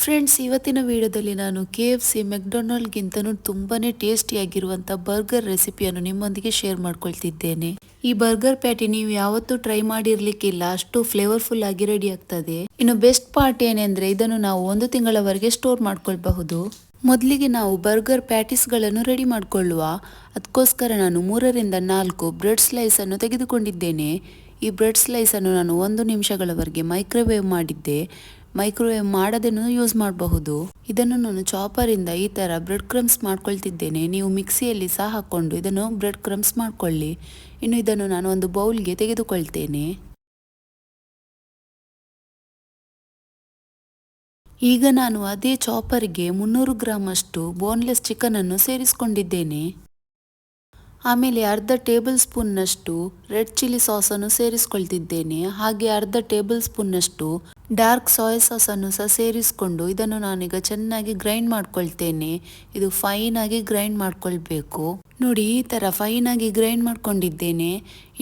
Friends, ಇವತ್ತಿನ ವಿಡಿಯೋದಲ್ಲಿ ನಾನು KFC ಮೆಕ್ಡೊನಾಲ್ಡ್ಗಿಂತನೂ ತುಂಬಾ ಟೇಸ್ಟಿಯಾಗಿರುವಂಥ ಬರ್ಗರ್ ರೆಸಿಪಿಯನ್ನು ನಿಮ್ಮೊಂದಿಗೆ ಶೇರ್ ಮಾಡ್ಕೊಳ್ತಿದ್ದೇನೆ. ಈ ಬರ್ಗರ್ ಪ್ಯಾಟಿ ನೀವು ಯಾವತ್ತೂ ಟ್ರೈ ಮಾಡಿರ್ಲಿಕ್ಕಿಲ್ಲ, ಅಷ್ಟು ಫ್ಲೇವರ್ಫುಲ್ ಆಗಿ ರೆಡಿ ಆಗ್ತದೆ. ಇನ್ನು ಬೆಸ್ಟ್ ಪಾರ್ಟ್ ಏನೆಂದ್ರೆ ಇದನ್ನು ನಾವು 1 ತಿಂಗಳವರೆಗೆ ಸ್ಟೋರ್ ಮಾಡ್ಕೊಳ್ಬಹುದು. ಮೊದಲಿಗೆ ನಾವು ಬರ್ಗರ್ ಪ್ಯಾಟಿಸ್ಗಳನ್ನು ರೆಡಿ ಮಾಡಿಕೊಳ್ಳುವ. ಅದಕ್ಕೋಸ್ಕರ ನಾನು 3ರಿಂದ 4 ಬ್ರೆಡ್ ಸ್ಲೈಸ್ ಅನ್ನು ತೆಗೆದುಕೊಂಡಿದ್ದೇನೆ. ಈ ಬ್ರೆಡ್ ಸ್ಲೈಸ್ ಅನ್ನು ನಾನು 1 ನಿಮಿಷಗಳವರೆಗೆ ಮೈಕ್ರೋವೇವ್ ಮಾಡಿದ್ದೆ. ಮೈಕ್ರೋವೇವ್ ಮಾಡದೇನೂ ಯೂಸ್ ಮಾಡಬಹುದು. ಇದನ್ನು ನಾನು ಚಾಪರಿಂದ ಈ ತರ ಬ್ರೆಡ್ ಕ್ರಮ್ಸ್ ಮಾಡ್ಕೊಳ್ತಿದ್ದೇನೆ. ನೀವು ಮಿಕ್ಸಿಯಲ್ಲಿ ಸಹ ಹಾಕೊಂಡು ಇದನ್ನು ಬ್ರೆಡ್ ಕ್ರಮ್ಸ್ ಮಾಡ್ಕೊಳ್ಳಿ. ಇನ್ನು ಇದನ್ನು ನಾನು ಒಂದು ಬೌಲ್ಗೆ ತೆಗೆದುಕೊಳ್ತೇನೆ. ಈಗ ನಾನು ಅದೇ ಚಾಪರ್ಗೆ 300 ಗ್ರಾಮ್ ಅಷ್ಟು ಬೋನ್ಲೆಸ್ ಚಿಕನ್ ಅನ್ನು ಸೇರಿಸಿಕೊಂಡಿದ್ದೇನೆ. ಆಮೇಲೆ ಅರ್ಧ ಟೇಬಲ್ ಸ್ಪೂನ್ನಷ್ಟು ರೆಡ್ ಚಿಲ್ಲಿ ಸಾಸನ್ನು ಸೇರಿಸ್ಕೊಳ್ತಿದ್ದೇನೆ. ಹಾಗೆ ಅರ್ಧ ಟೇಬಲ್ ಸ್ಪೂನ್ನಷ್ಟು ಡಾರ್ಕ್ ಸೋಯಾ ಸಾಸನ್ನು ಸಹ ಸೇರಿಸ್ಕೊಂಡು ಇದನ್ನು ನಾನೀಗ ಚೆನ್ನಾಗಿ ಗ್ರೈಂಡ್ ಮಾಡ್ಕೊಳ್ತೇನೆ. ಇದು ಫೈನ್ ಆಗಿ ಗ್ರೈಂಡ್ ಮಾಡ್ಕೊಳ್ಬೇಕು. ನೋಡಿ, ಈ ತರ ಫೈನ್ ಆಗಿ ಗ್ರೈಂಡ್ ಮಾಡ್ಕೊಂಡಿದ್ದೇನೆ.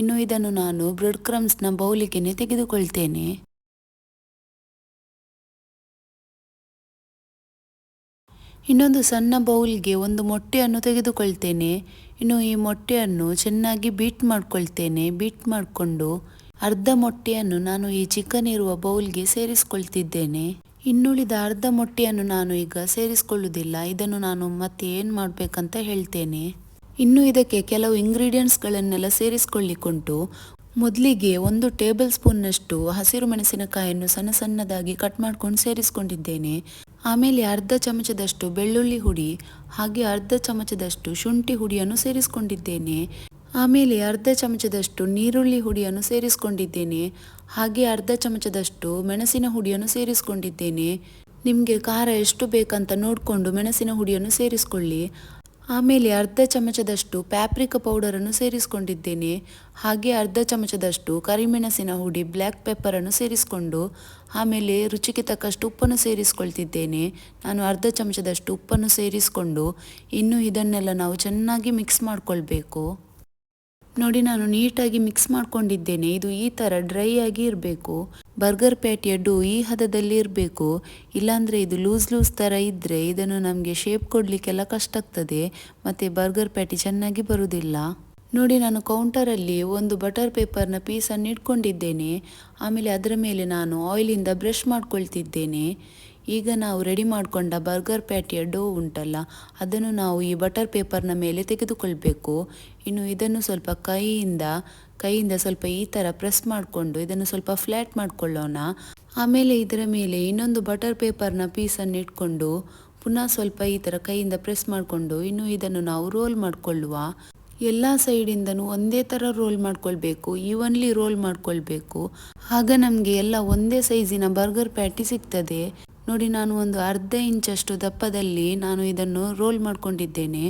ಇನ್ನು ಇದನ್ನು ನಾನು ಬ್ರೆಡ್ ಕ್ರಮ್ಸ್ನ ಬೌಲಿಗೆ ತೆಗೆದುಕೊಳ್ತೇನೆ. ಇನ್ನೊಂದು ಸಣ್ಣ ಬೌಲ್ಗೆ ಒಂದು ಮೊಟ್ಟೆಯನ್ನು ತೆಗೆದುಕೊಳ್ತೇನೆ. ಇನ್ನು ಈ ಮೊಟ್ಟೆಯನ್ನು ಚೆನ್ನಾಗಿ ಬೀಟ್ ಮಾಡ್ಕೊಳ್ತೇನೆ. ಬೀಟ್ ಮಾಡಿಕೊಂಡು ಅರ್ಧ ಮೊಟ್ಟೆಯನ್ನು ನಾನು ಈ ಚಿಕನ್ ಇರುವ ಬೌಲ್ಗೆ ಸೇರಿಸ್ಕೊಳ್ತಿದ್ದೇನೆ. ಇನ್ನುಳಿದ ಅರ್ಧ ಮೊಟ್ಟೆಯನ್ನು ನಾನು ಈಗ ಸೇರಿಸ್ಕೊಳ್ಳುವುದಿಲ್ಲ. ಇದನ್ನು ನಾನು ಮತ್ತೆ ಏನು ಮಾಡಬೇಕಂತ ಹೇಳ್ತೇನೆ. ಇನ್ನು ಇದಕ್ಕೆ ಕೆಲವು ಇಂಗ್ರೀಡಿಯೆಂಟ್ಸ್ಗಳನ್ನೆಲ್ಲ ಸೇರಿಸ್ಕೊಳ್ಳಿಕ್ಕುಂಟು. ಮೊದಲಿಗೆ 1 ಟೇಬಲ್ ಸ್ಪೂನ್ನಷ್ಟು ಹಸಿರು ಮೆಣಸಿನಕಾಯಿಯನ್ನು ಸಣ್ಣ ಸಣ್ಣದಾಗಿ ಕಟ್ ಮಾಡ್ಕೊಂಡು ಸೇರಿಸ್ಕೊಂಡಿದ್ದೇನೆ. ಆಮೇಲೆ ಅರ್ಧ ಚಮಚದಷ್ಟು ಬೆಳ್ಳುಳ್ಳಿ ಹುಡಿ, ಹಾಗೆ ಅರ್ಧ ಚಮಚದಷ್ಟು ಶುಂಠಿ ಹುಡಿಯನ್ನು ಸೇರಿಸ್ಕೊಂಡಿದ್ದೇನೆ. ಆಮೇಲೆ ಅರ್ಧ ಚಮಚದಷ್ಟು ನೀರುಳ್ಳಿ ಹುಡಿಯನ್ನು ಸೇರಿಸ್ಕೊಂಡಿದ್ದೇನೆ. ಹಾಗೆ ಅರ್ಧ ಚಮಚದಷ್ಟು ಮೆಣಸಿನ ಹುಡಿಯನ್ನು ಸೇರಿಸ್ಕೊಂಡಿದ್ದೇನೆ. ನಿಮಗೆ ಖಾರ ಎಷ್ಟು ಬೇಕಂತ ನೋಡಿಕೊಂಡು ಮೆಣಸಿನ ಹುಡಿಯನ್ನು ಸೇರಿಸ್ಕೊಳ್ಳಿ. ಆಮೇಲೆ ಅರ್ಧ ಚಮಚದಷ್ಟು ಪ್ಯಾಪ್ರಿಕಾ ಪೌಡರನ್ನು ಸೇರಿಸ್ಕೊಂಡಿದ್ದೇನೆ. ಹಾಗೆ ಅರ್ಧ ಚಮಚದಷ್ಟು ಕರಿಮೆಣಸಿನ ಹುಡಿ ಬ್ಲ್ಯಾಕ್ ಪೆಪ್ಪರನ್ನು ಸೇರಿಸ್ಕೊಂಡು ಆಮೇಲೆ ರುಚಿಗೆ ತಕ್ಕಷ್ಟು ಉಪ್ಪನ್ನು ಸೇರಿಸ್ಕೊಳ್ತಿದ್ದೇನೆ. ನಾನು ಅರ್ಧ ಚಮಚದಷ್ಟು ಉಪ್ಪನ್ನು ಸೇರಿಸ್ಕೊಂಡು ಇನ್ನು ಇದನ್ನೆಲ್ಲ ನಾವು ಚೆನ್ನಾಗಿ ಮಿಕ್ಸ್ ಮಾಡ್ಕೊಳ್ಬೇಕು. ನೋಡಿ, ನಾನು ನೀಟಾಗಿ ಮಿಕ್ಸ್ ಮಾಡ್ಕೊಂಡಿದ್ದೇನೆ. ಇದು ಈ ಥರ ಡ್ರೈ ಆಗಿ ಇರಬೇಕು. ಬರ್ಗರ್ ಪ್ಯಾಟಿಯ ಡೋ ಈ ಹದದಲ್ಲಿ ಇರಬೇಕು. ಇಲ್ಲಾಂದರೆ ಇದು ಲೂಸ್ ಥರ ಇದ್ದರೆ ಇದನ್ನು ನಮಗೆ ಶೇಪ್ ಕೊಡಲಿಕ್ಕೆಲ್ಲ ಕಷ್ಟ ಆಗ್ತದೆ. ಮತ್ತು ಬರ್ಗರ್ ಪ್ಯಾಟಿ ಚೆನ್ನಾಗಿ ಬರುವುದಿಲ್ಲ. ನೋಡಿ, ನಾನು ಕೌಂಟರಲ್ಲಿ ಒಂದು ಬಟರ್ ಪೇಪರ್ನ ಪೀಸನ್ನು ಇಟ್ಕೊಂಡಿದ್ದೇನೆ. ಆಮೇಲೆ ಅದರ ಮೇಲೆ ನಾನು ಆಯಿಲಿಂದ ಬ್ರಷ್ ಮಾಡ್ಕೊಳ್ತಿದ್ದೇನೆ. ಈಗ ನಾವು ರೆಡಿ ಮಾಡಿಕೊಂಡ ಬರ್ಗರ್ ಪ್ಯಾಟಿಯ ಡೋ ಉಂಟಲ್ಲ, ಅದನ್ನು ನಾವು ಈ ಬಟರ್ ಪೇಪರ್ನ ಮೇಲೆ ತೆಗೆದುಕೊಳ್ಬೇಕು. ಇನ್ನು ಇದನ್ನು ಸ್ವಲ್ಪ ಕೈಯಿಂದ ಸ್ವಲ್ಪ ಈ ಥರ ಪ್ರೆಸ್ ಮಾಡಿಕೊಂಡು ಇದನ್ನು ಸ್ವಲ್ಪ ಫ್ಲ್ಯಾಟ್ ಮಾಡಿಕೊಳ್ಳೋಣ. ಆಮೇಲೆ ಇದರ ಮೇಲೆ ಇನ್ನೊಂದು ಬಟರ್ ಪೇಪರ್ನ ಪೀಸನ್ನು ಇಟ್ಕೊಂಡು ಪುನಃ ಸ್ವಲ್ಪ ಈ ಥರ ಕೈಯಿಂದ ಪ್ರೆಸ್ ಮಾಡಿಕೊಂಡು ಇನ್ನು ಇದನ್ನು ನಾವು ರೋಲ್ ಮಾಡಿಕೊಳ್ಳುವ. ಎಲ್ಲ ಸೈಡಿಂದನೂ ಒಂದೇ ಥರ ರೋಲ್ ಮಾಡ್ಕೊಳ್ಬೇಕು, ಈವನ್ಲಿ ರೋಲ್ ಮಾಡ್ಕೊಳ್ಬೇಕು. ಆಗ ನಮಗೆ ಎಲ್ಲ ಒಂದೇ ಸೈಜಿನ ಬರ್ಗರ್ ಪ್ಯಾಟಿ ಸಿಗ್ತದೆ. ನೋಡಿ, ನಾನು ಒಂದು ಅರ್ಧ ಇಂಚಷ್ಟು ದಪ್ಪದಲ್ಲಿ ನಾನು ಇದನ್ನು ರೋಲ್ ಮಾಡ್ಕೊಂಡಿದ್ದೇನೆ.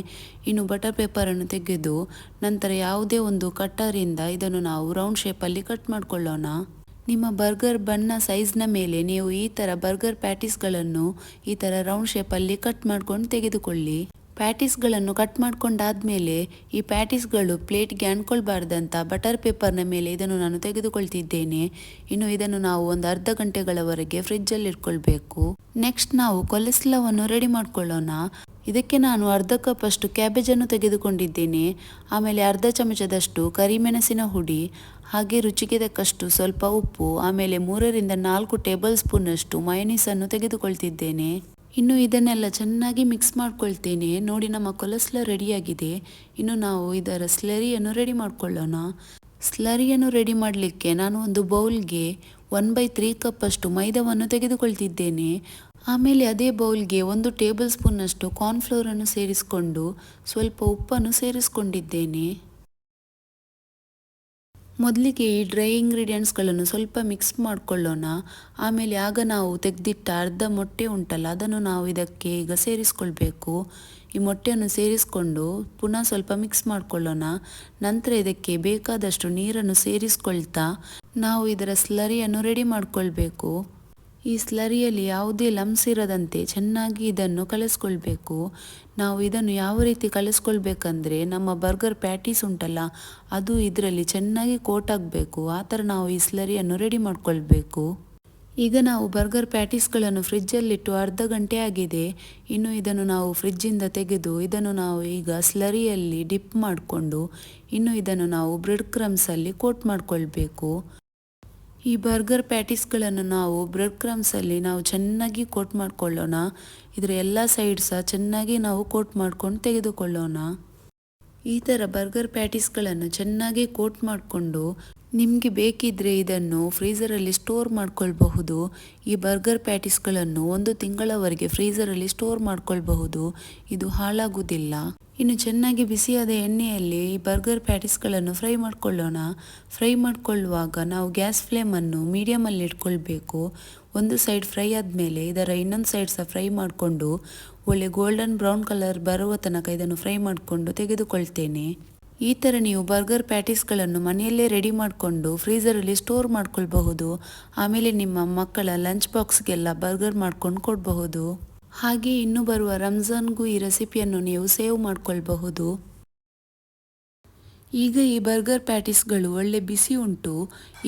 ಇನ್ನು ಬಟರ್ ಪೇಪರನ್ನು ತೆಗೆದು ನಂತರ ಯಾವುದೇ ಒಂದು ಕಟ್ಟರಿಂದ ಇದನ್ನು ನಾವು ರೌಂಡ್ ಶೇಪಲ್ಲಿ ಕಟ್ ಮಾಡ್ಕೊಳ್ಳೋಣ. ನಿಮ್ಮ ಬರ್ಗರ್ ಬನ್ನ ಸೈಜ್ನ ಮೇಲೆ ನೀವು ಈ ಥರ ಬರ್ಗರ್ ಪ್ಯಾಟೀಸ್ಗಳನ್ನು ಈ ಥರ ರೌಂಡ್ ಶೇಪಲ್ಲಿ ಕಟ್ ಮಾಡ್ಕೊಂಡು ತೆಗೆದುಕೊಳ್ಳಿ. ಪ್ಯಾಟೀಸ್ಗಳನ್ನು ಕಟ್ ಮಾಡ್ಕೊಂಡಾದ್ಮೇಲೆ ಈ ಪ್ಯಾಟೀಸ್ಗಳು ಪ್ಲೇಟ್ಗೆ ಅಂಟ್ಕೊಳ್ಬಾರ್ದಂತ ಬಟರ್ ಪೇಪರ್ನ ಮೇಲೆ ಇದನ್ನು ನಾನು ತೆಗೆದುಕೊಳ್ತಿದ್ದೇನೆ. ಇನ್ನು ಇದನ್ನು ನಾವು ಒಂದು ಅರ್ಧ ಗಂಟೆಗಳವರೆಗೆ ಫ್ರಿಜ್ಜಲ್ಲಿ ಇಟ್ಕೊಳ್ಬೇಕು. ನೆಕ್ಸ್ಟ್ ನಾವು ಕೊಲೆಸ್ಲಾವನ್ನು ರೆಡಿ ಮಾಡ್ಕೊಳ್ಳೋಣ. ಇದಕ್ಕೆ ನಾನು ಅರ್ಧ ಕಪ್ ಅಷ್ಟು ಕ್ಯಾಬೇಜನ್ನು ತೆಗೆದುಕೊಂಡಿದ್ದೇನೆ. ಆಮೇಲೆ ಅರ್ಧ ಚಮಚದಷ್ಟು ಕರಿಮೆಣಸಿನ ಹುಡಿ, ಹಾಗೆ ರುಚಿಗೆ ತಕ್ಕಷ್ಟು ಸ್ವಲ್ಪ ಉಪ್ಪು, ಆಮೇಲೆ 3ರಿಂದ 4 ಟೇಬಲ್ ಸ್ಪೂನ್ನಷ್ಟು ಮಯೋನೀಸನ್ನು ತೆಗೆದುಕೊಳ್ತಿದ್ದೇನೆ. ಇನ್ನು ಇದನ್ನೆಲ್ಲ ಚೆನ್ನಾಗಿ ಮಿಕ್ಸ್ ಮಾಡ್ಕೊಳ್ತೇನೆ. ನೋಡಿ, ನಮ್ಮ ಕೊಲೆಸ್ಲಾ ರೆಡಿಯಾಗಿದೆ. ಇನ್ನು ನಾವು ಇದರ ಸ್ಲರಿಯನ್ನು ರೆಡಿ ಮಾಡ್ಕೊಳ್ಳೋಣ. ಸ್ಲರಿಯನ್ನು ರೆಡಿ ಮಾಡಲಿಕ್ಕೆ ನಾನು ಒಂದು ಬೌಲ್ಗೆ 1/3 ಕಪ್ ಅಷ್ಟು ಮೈದಾವನ್ನು ತೆಗೆದುಕೊಳ್ತಿದ್ದೇನೆ. ಆಮೇಲೆ ಅದೇ ಬೌಲ್ಗೆ 1 ಟೇಬಲ್ ಸ್ಪೂನ್ನಷ್ಟು ಕಾರ್ನ್ಫ್ಲೋರನ್ನು ಸೇರಿಸ್ಕೊಂಡು ಸ್ವಲ್ಪ ಉಪ್ಪನ್ನು ಸೇರಿಸ್ಕೊಂಡಿದ್ದೇನೆ. ಮೊದಲಿಗೆ ಈ ಡ್ರೈ ಇಂಗ್ರೀಡಿಯೆಂಟ್ಸ್ಗಳನ್ನು ಸ್ವಲ್ಪ ಮಿಕ್ಸ್ ಮಾಡಿಕೊಳ್ಳೋಣ. ಆಮೇಲೆ ಆಗ ನಾವು ತೆಗೆದಿಟ್ಟ ಅರ್ಧ ಮೊಟ್ಟೆ ಉಂಟಲ್ಲ, ಅದನ್ನು ನಾವು ಇದಕ್ಕೆ ಈಗ ಸೇರಿಸ್ಕೊಳ್ಬೇಕು. ಈ ಮೊಟ್ಟೆಯನ್ನು ಸೇರಿಸ್ಕೊಂಡು ಪುನಃ ಸ್ವಲ್ಪ ಮಿಕ್ಸ್ ಮಾಡಿಕೊಳ್ಳೋಣ. ನಂತರ ಇದಕ್ಕೆ ಬೇಕಾದಷ್ಟು ನೀರನ್ನು ಸೇರಿಸ್ಕೊಳ್ತಾ ನಾವು ಇದರ ಸ್ಲರಿಯನ್ನು ರೆಡಿ ಮಾಡಿಕೊಳ್ಬೇಕು. ಈ ಸ್ಲರಿಯಲ್ಲಿ ಯಾವುದೇ ಲಮ್ಸ್ ಇರದಂತೆ ಚೆನ್ನಾಗಿ ಇದನ್ನು ಕಲಿಸ್ಕೊಳ್ಬೇಕು. ನಾವು ಇದನ್ನು ಯಾವ ರೀತಿ ಕಲಿಸ್ಕೊಳ್ಬೇಕಂದ್ರೆ ನಮ್ಮ ಬರ್ಗರ್ ಪ್ಯಾಟೀಸ್ ಉಂಟಲ್ಲ, ಅದು ಇದರಲ್ಲಿ ಚೆನ್ನಾಗಿ ಕೋಟ್ ಆಗಬೇಕು. ಆ ಥರ ನಾವು ಈ ಸ್ಲರಿಯನ್ನು ರೆಡಿ ಮಾಡ್ಕೊಳ್ಬೇಕು. ಈಗ ನಾವು ಬರ್ಗರ್ ಪ್ಯಾಟೀಸ್ಗಳನ್ನು ಫ್ರಿಜ್ಜಲ್ಲಿಟ್ಟು ಅರ್ಧ ಗಂಟೆ ಆಗಿದೆ. ಇನ್ನು ಇದನ್ನು ನಾವು ಫ್ರಿಜ್ಜಿಂದ ತೆಗೆದು ಇದನ್ನು ನಾವು ಈಗ ಸ್ಲರಿಯಲ್ಲಿ ಡಿಪ್ ಮಾಡಿಕೊಂಡು ಇನ್ನು ಇದನ್ನು ನಾವು ಬ್ರೆಡ್ ಕ್ರಮ್ಸಲ್ಲಿ ಕೋಟ್ ಮಾಡಿಕೊಳ್ಬೇಕು. ಈ ಬರ್ಗರ್ ಪ್ಯಾಟೀಸ್ಗಳನ್ನು ನಾವು ಬ್ರೆಡ್ ಕ್ರಮ್ಸಲ್ಲಿ ನಾವು ಚೆನ್ನಾಗಿ ಕೋಟ್ ಮಾಡಿಕೊಳ್ಳೋಣ. ಇದರ ಎಲ್ಲ ಸೈಡ್ ಸಹ ಚೆನ್ನಾಗಿ ನಾವು ಕೋಟ್ ಮಾಡ್ಕೊಂಡು ತೆಗೆದುಕೊಳ್ಳೋಣ. ಈ ಥರ ಬರ್ಗರ್ ಪ್ಯಾಟೀಸ್ಗಳನ್ನು ಚೆನ್ನಾಗಿ ಕೋಟ್ ಮಾಡಿಕೊಂಡು ನಿಮಗೆ ಬೇಕಿದ್ದರೆ ಇದನ್ನು ಫ್ರೀಝರಲ್ಲಿ ಸ್ಟೋರ್ ಮಾಡ್ಕೊಳ್ಬಹುದು. ಈ ಬರ್ಗರ್ ಪ್ಯಾಟೀಸ್ಗಳನ್ನು 1 ತಿಂಗಳವರೆಗೆ ಫ್ರೀಝರಲ್ಲಿ ಸ್ಟೋರ್ ಮಾಡ್ಕೊಳ್ಬಹುದು. ಇದು ಹಾಳಾಗುವುದಿಲ್ಲ. ಇನ್ನು ಚೆನ್ನಾಗಿ ಬಿಸಿಯಾದ ಎಣ್ಣೆಯಲ್ಲಿ ಈ ಬರ್ಗರ್ ಪ್ಯಾಟೀಸ್ಗಳನ್ನು ಫ್ರೈ ಮಾಡ್ಕೊಳ್ಳೋಣ. ಫ್ರೈ ಮಾಡ್ಕೊಳ್ಳುವಾಗ ನಾವು ಗ್ಯಾಸ್ ಫ್ಲೇಮನ್ನು ಮೀಡಿಯಮಲ್ಲಿ ಇಟ್ಕೊಳ್ಬೇಕು. ಒಂದು ಸೈಡ್ ಫ್ರೈ ಆದಮೇಲೆ ಇದರ ಇನ್ನೊಂದು ಸೈಡ್ ಸಹ ಫ್ರೈ ಮಾಡಿಕೊಂಡು ಒಳ್ಳೆ ಗೋಲ್ಡನ್ ಬ್ರೌನ್ ಕಲರ್ ಬರುವ ತನಕ ಇದನ್ನು ಫ್ರೈ ಮಾಡಿಕೊಂಡು ತೆಗೆದುಕೊಳ್ತೇನೆ. ಈ ಥರ ನೀವು ಬರ್ಗರ್ ಪ್ಯಾಟೀಸ್ಗಳನ್ನು ಮನೆಯಲ್ಲೇ ರೆಡಿ ಮಾಡಿಕೊಂಡು ಫ್ರೀಝರಲ್ಲಿ ಸ್ಟೋರ್ ಮಾಡ್ಕೊಳ್ಬಹುದು. ಆಮೇಲೆ ನಿಮ್ಮ ಮಕ್ಕಳ ಲಂಚ್ ಬಾಕ್ಸ್ಗೆಲ್ಲ ಬರ್ಗರ್ ಮಾಡ್ಕೊಂಡು ಕೊಡಬಹುದು. ಹಾಗೆ ಇನ್ನು ಬರುವ ರಂಜಾನ್ಗೂ ಈ ರೆಸಿಪಿಯನ್ನು ನೀವು ಸೇವ್ ಮಾಡ್ಕೊಳ್ಬಹುದು. ಈಗ ಈ ಬರ್ಗರ್ ಪ್ಯಾಟೀಸ್ಗಳು ಒಳ್ಳೆ ಬಿಸಿ ಉಂಟು.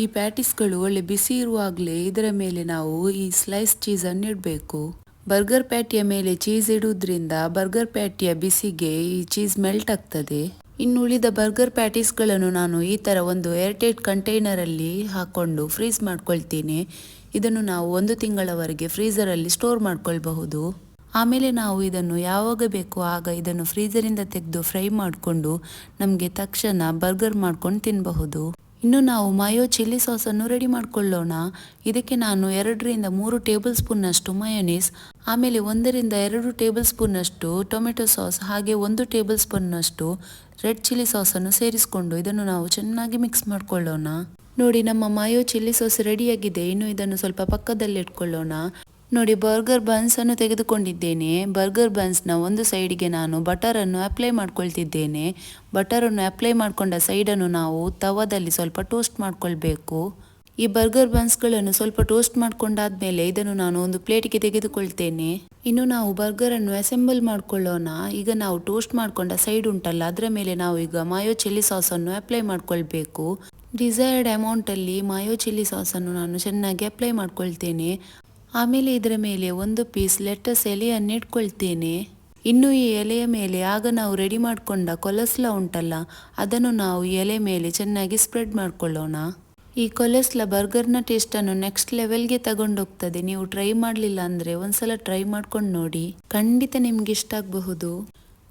ಈ ಪ್ಯಾಟೀಸ್ಗಳು ಒಳ್ಳೆ ಬಿಸಿ ಇರುವಾಗಲೇ ಇದರ ಮೇಲೆ ನಾವು ಈ ಸ್ಲೈಸ್ ಚೀಸನ್ನು ಇಡಬೇಕು. ಬರ್ಗರ್ ಪ್ಯಾಟಿಯ ಮೇಲೆ ಚೀಸ್ ಇಡುವುದರಿಂದ ಬರ್ಗರ್ ಪ್ಯಾಟಿಯ ಬಿಸಿಗೆ ಈ ಚೀಸ್ ಮೆಲ್ಟ್ ಆಗ್ತದೆ. ಇನ್ನು ಉಳಿದ ಬರ್ಗರ್ ಪ್ಯಾಟೀಸ್ಗಳನ್ನು ನಾನು ಈ ಥರ ಒಂದು ಏರ್ಟೈಟ್ ಕಂಟೈನರಲ್ಲಿ ಹಾಕ್ಕೊಂಡು ಫ್ರೀಸ್ ಮಾಡ್ಕೊಳ್ತೀನಿ. ಇದನ್ನು ನಾವು 1 ತಿಂಗಳವರೆಗೆ ಫ್ರೀಝರಲ್ಲಿ ಸ್ಟೋರ್ ಮಾಡ್ಕೊಳ್ಬಹುದು. ಆಮೇಲೆ ನಾವು ಇದನ್ನು ಯಾವಾಗ ಬೇಕೋ ಆಗ ಇದನ್ನು ಫ್ರೀಝರಿಂದ ತೆಗೆದು ಫ್ರೈ ಮಾಡಿಕೊಂಡು ನಮಗೆ ತಕ್ಷಣ ಬರ್ಗರ್ ಮಾಡ್ಕೊಂಡು ತಿನ್ನಬಹುದು. ಇನ್ನು ನಾವು ಮಾಯೋ ಚಿಲ್ಲಿ ಸಾಸನ್ನು ರೆಡಿ ಮಾಡಿಕೊಳ್ಳೋಣ. ಇದಕ್ಕೆ ನಾನು 2ರಿಂದ 3 ಟೇಬಲ್ ಸ್ಪೂನ್ನಷ್ಟು ಮಯೋನೀಸ್, ಆಮೇಲೆ 1ರಿಂದ 2 ಟೇಬಲ್ ಸ್ಪೂನ್ನಷ್ಟು ಟೊಮೆಟೊ ಸಾಸ್, ಹಾಗೆ 1 ಟೇಬಲ್ ಸ್ಪೂನ್ನಷ್ಟು ರೆಡ್ ಚಿಲ್ಲಿ ಸಾಸನ್ನು ಸೇರಿಸಿಕೊಂಡು ಇದನ್ನು ನಾವು ಚೆನ್ನಾಗಿ ಮಿಕ್ಸ್ ಮಾಡಿಕೊಳ್ಳೋಣ. ನೋಡಿ, ನಮ್ಮ ಮಾಯೋ ಚಿಲ್ಲಿ ಸಾಸ್ ರೆಡಿಯಾಗಿದೆ. ಇನ್ನು ಇದನ್ನು ಸ್ವಲ್ಪ ಪಕ್ಕದಲ್ಲಿ ಇಟ್ಕೊಳ್ಳೋಣ. ನೋಡಿ, ಬರ್ಗರ್ ಬನ್ಸನ್ನು ತೆಗೆದುಕೊಂಡಿದ್ದೇನೆ. ಬರ್ಗರ್ ಬನ್ಸ್ನ ಒಂದು ಸೈಡಿಗೆ ನಾನು ಬಟರನ್ನು ಅಪ್ಲೈ ಮಾಡ್ಕೊಳ್ತಿದ್ದೇನೆ. ಬಟರನ್ನು ಅಪ್ಲೈ ಮಾಡಿಕೊಂಡ ಸೈಡನ್ನು ನಾವು ತವಾದಲ್ಲಿ ಸ್ವಲ್ಪ ಟೋಸ್ಟ್ ಮಾಡ್ಕೊಳ್ಬೇಕು. ಈ ಬರ್ಗರ್ ಬನ್ಸ್ಗಳನ್ನು ಸ್ವಲ್ಪ ಟೋಸ್ಟ್ ಮಾಡ್ಕೊಂಡಾದ್ಮೇಲೆ ಇದನ್ನು ನಾನು ಒಂದು ಪ್ಲೇಟಿಗೆ ತೆಗೆದುಕೊಳ್ತೇನೆ. ಇನ್ನು ನಾವು ಬರ್ಗರನ್ನು ಅಸೆಂಬಲ್ ಮಾಡ್ಕೊಳ್ಳೋಣ. ಈಗ ನಾವು ಟೋಸ್ಟ್ ಮಾಡ್ಕೊಂಡ ಸೈಡ್ ಉಂಟಲ್ಲ, ಅದರ ಮೇಲೆ ನಾವು ಈಗ ಮಾಯೋ ಚಿಲ್ಲಿ ಸಾಸನ್ನು ಅಪ್ಲೈ ಮಾಡ್ಕೊಳ್ಬೇಕು. ಡಿಸೈರ್ಡ್ ಅಮೌಂಟಲ್ಲಿ ಮಾಯೋ ಚಿಲ್ಲಿ ಸಾಸನ್ನು ನಾನು ಚೆನ್ನಾಗಿ ಅಪ್ಲೈ ಮಾಡ್ಕೊಳ್ತೇನೆ. ಆಮೇಲೆ ಇದರ ಮೇಲೆ 1 ಪೀಸ್ ಲೆಟಸ್ ಎಲೆಯನ್ನು ಇಟ್ಕೊಳ್ತೇನೆ. ಇನ್ನು ಈ ಎಲೆಯ ಮೇಲೆ ಆಗ ನಾವು ರೆಡಿ ಮಾಡಿಕೊಂಡ ಕೊಲೆಸ್ಲಾ ಉಂಟಲ್ಲ, ಅದನ್ನು ನಾವು ಎಲೆ ಮೇಲೆ ಚೆನ್ನಾಗಿ ಸ್ಪ್ರೆಡ್ ಮಾಡ್ಕೊಳ್ಳೋಣ. ಈ ಕೊಲೆಸ್ಲಾ ಬರ್ಗರ್ನ ಟೇಸ್ಟನ್ನು ನೆಕ್ಸ್ಟ್ ಲೆವೆಲ್ಗೆ ತಗೊಂಡೋಗ್ತದೆ. ನೀವು ಟ್ರೈ ಮಾಡಲಿಲ್ಲ ಅಂದರೆ ಒಂದ್ಸಲ ಟ್ರೈ ಮಾಡ್ಕೊಂಡು ನೋಡಿ, ಖಂಡಿತ ನಿಮ್ಗೆ ಇಷ್ಟ ಆಗಬಹುದು.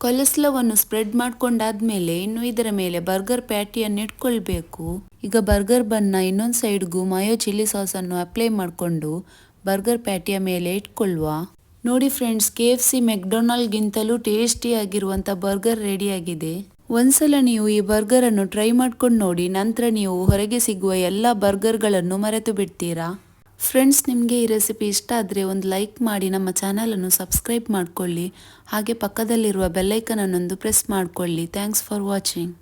ಕೊಲೆಸ್ಲಾವನ್ನು ಸ್ಪ್ರೆಡ್ ಮಾಡ್ಕೊಂಡಾದ್ಮೇಲೆ ಇನ್ನು ಇದರ ಮೇಲೆ ಬರ್ಗರ್ ಪ್ಯಾಟಿಯನ್ನು ಇಟ್ಕೊಳ್ಬೇಕು. ಈಗ ಬರ್ಗರ್ ಬನ್ನ ಇನ್ನೊಂದು ಸೈಡ್ಗೂ ಮಾಯೋ ಚಿಲ್ಲಿ ಸಾಸನ್ನು ಅಪ್ಲೈ ಮಾಡಿಕೊಂಡು ಬರ್ಗರ್ ಪ್ಯಾಟಿಯ ಮೇಲೆ ಇಟ್ಕೊಳ್ಳುವ. ನೋಡಿ ಫ್ರೆಂಡ್ಸ್, KFC ಮೆಕ್ಡೊನಾಲ್ಡ್ಗಿಂತಲೂ ಟೇಸ್ಟಿಯಾಗಿರುವಂಥ ಬರ್ಗರ್ ರೆಡಿಯಾಗಿದೆ. ಒಂದ್ಸಲ ನೀವು ಈ ಬರ್ಗರನ್ನು ಟ್ರೈ ಮಾಡ್ಕೊಂಡು ನೋಡಿ, ನಂತರ ನೀವು ಹೊರಗೆ ಸಿಗುವ ಎಲ್ಲ ಬರ್ಗರ್ಗಳನ್ನು ಮರೆತು ಬಿಡ್ತೀರಾ. ಫ್ರೆಂಡ್ಸ್, ನಿಮಗೆ ಈ ರೆಸಿಪಿ ಇಷ್ಟ ಆದರೆ ಒಂದು ಲೈಕ್ ಮಾಡಿ ನಮ್ಮ ಚಾನಲನ್ನು ಸಬ್ಸ್ಕ್ರೈಬ್ ಮಾಡಿಕೊಳ್ಳಿ. ಹಾಗೆ ಪಕ್ಕದಲ್ಲಿರುವ ಬೆಲ್ಲೈಕನನ್ನೊಂದು ಪ್ರೆಸ್ ಮಾಡಿಕೊಳ್ಳಿ. Thanks for watching.